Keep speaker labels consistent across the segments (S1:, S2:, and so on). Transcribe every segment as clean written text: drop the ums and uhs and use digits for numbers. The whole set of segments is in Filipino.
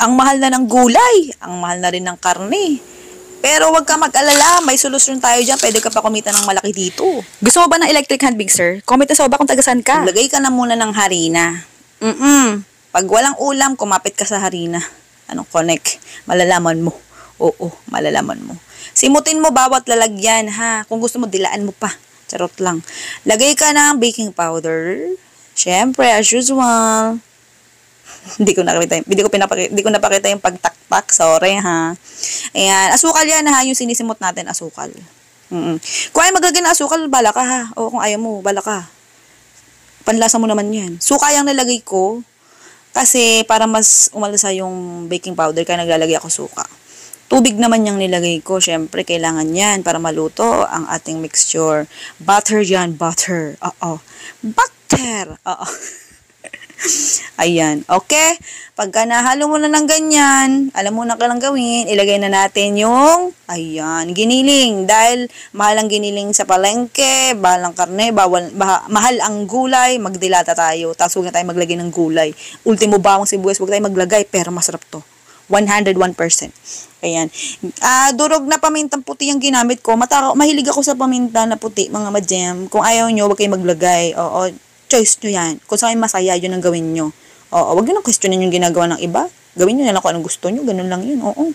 S1: Ang mahal na ng gulay, ang mahal na rin ng karne. Pero wag ka mag-alala, may solusyon tayo dyan. Pwede ka pa kumita ng malaki dito.
S2: Gusto mo ba ng electric hand mixer? Comment na sa baba kung taga-saan ka.
S1: Maglagay ka na muna ng harina. Pag walang ulam, kumapit ka sa harina. Anong connect? Malalaman mo. Oo, malalaman mo. Simutin mo bawat lalagyan, ha? Kung gusto mo, dilaan mo pa. Charot lang. Lagay ka ng baking powder. Siyempre, as usual. Hindi ko napakita yung pagtaktak. Sorry, ha? Ayan. Asukal yan, ha? Yung sinisimot natin, asukal. Kung ayaw maglagay ng asukal, bala ka, ha? O kung ayaw mo, bala ka. Panlasa mo naman yan. Suka yung nalagay ko. Kasi para mas umalasa yung baking powder, kaya naglalagay ako suka. Tubig naman yung nilagay ko. Siyempre, kailangan yan para maluto ang ating mixture. Butter yan, butter. Oo. Butter. Oo. Ayan. Okay? Pagka nahalo mo na ng ganyan, alam mo na ka lang gawin, ilagay na natin yung, ayan, giniling. Dahil mahal ang giniling sa palengke, mahal ang karne, mahal ang gulay, magdilata tayo. Tapos huwag na tayo maglagay ng gulay. Ultimo bawang sibuyas, huwag tayo maglagay, pero masarap to. 101%. Ayan. Durog na pamintang puti yung ginamit ko. Mahilig ako sa paminta na puti, mga madjem. Kung ayaw nyo, huwag kayo maglagay. Oo. Choice nyo yan. Kung saan masaya, yun ang gawin nyo. Oo, wag nyo nang questionin yung ginagawa ng iba. Gawin nyo na lang kung anong gusto nyo. Ganun lang yun. Oo.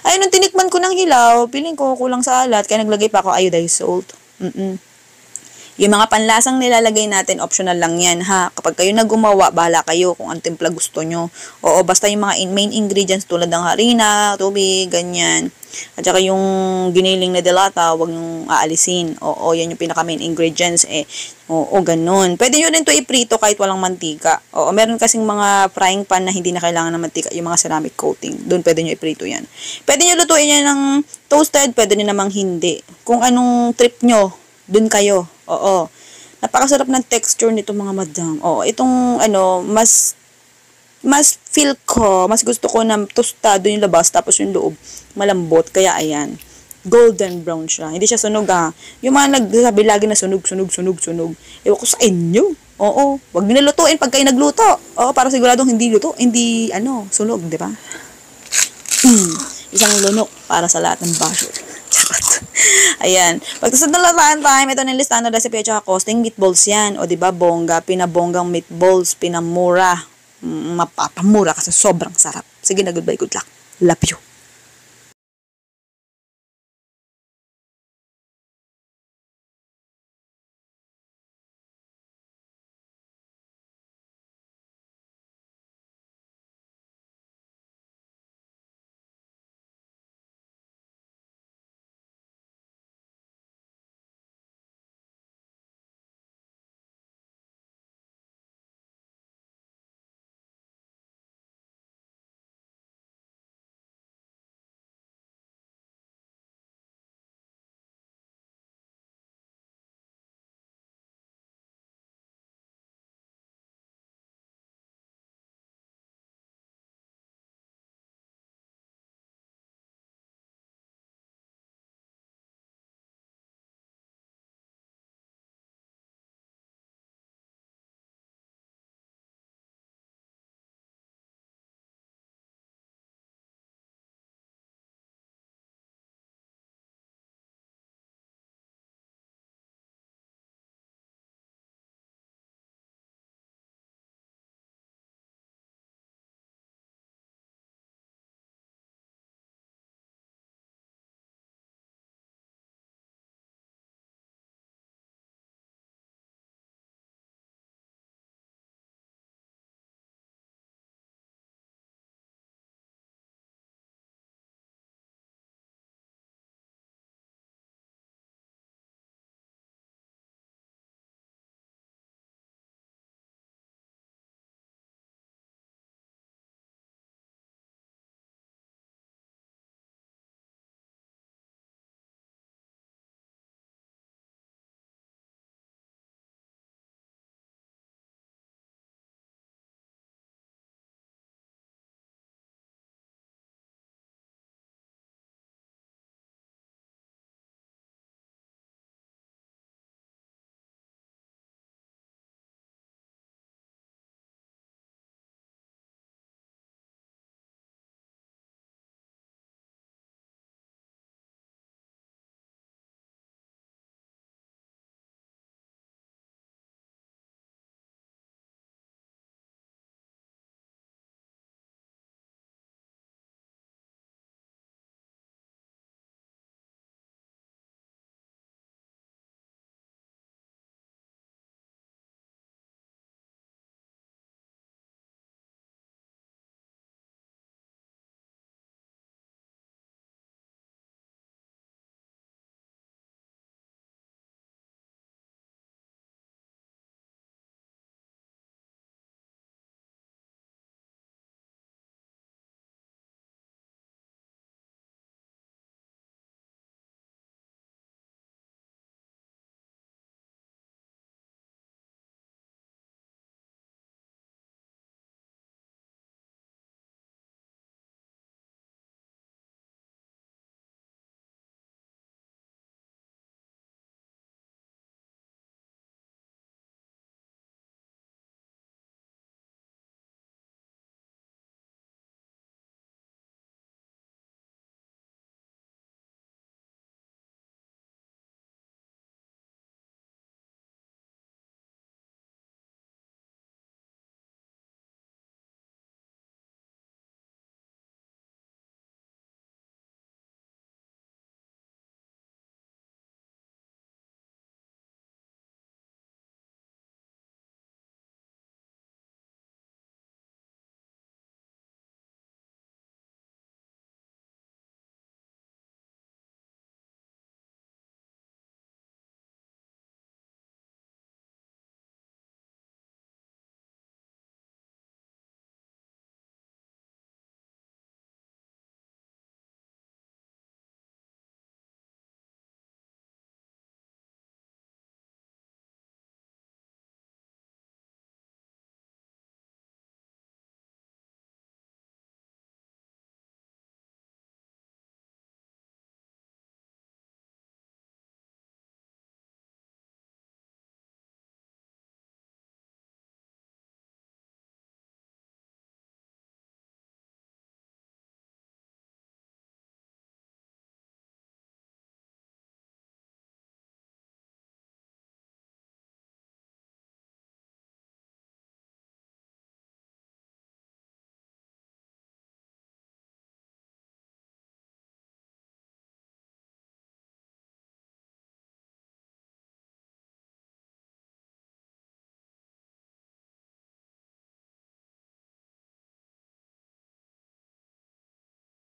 S1: Ayun, nung tinikman ko ng hilaw, piling ko kulang sa alat, kaya naglagay pa ako iodized salt. Yung mga panlasang nilalagay natin, optional lang yan, ha? Kapag kayo na gumawa, bahala kayo kung ang timpla gusto nyo. Oo, basta yung mga main ingredients tulad ng harina, tubig, ganyan. At saka yung giniling na delata, huwag nyong aalisin. Oo, yan yung pinaka main ingredients eh. Oo, ganun. Pwede nyo rin to iprito kahit walang mantika. Oo, meron kasing mga frying pan na hindi na kailangan ng mantika, yung mga ceramic coating. Doon pwede nyo iprito yan. Pwede nyo lutuin yan ng toasted, pwede nyo namang hindi. Kung anong trip nyo, doon kayo. Oo. Napakasarap ng texture nito, mga madam. Oo, itong mas feel ko, mas gusto ko na tostado yung labas tapos yung loob malambot. Kaya ayan, golden brown siya. Hindi siya sunog, ha. Yung mga nagsasabi lagi na sunog. Ewan ko sa inyo. Oo, wag niyo lutuin pag kayo nagluto. Oo, para siguradong hindi luto, hindi sunog, di ba? Isang lunok para sa lahat ng basher. Ayan. Pagtasad ng lataan time, ito na yung listahan ng recipe at saka costing. Meatballs yan. O diba, bongga. Pinabonggang meatballs. Pinamura. Mapapamura kasi sobrang sarap. Sige na, goodbye, good luck. Love you.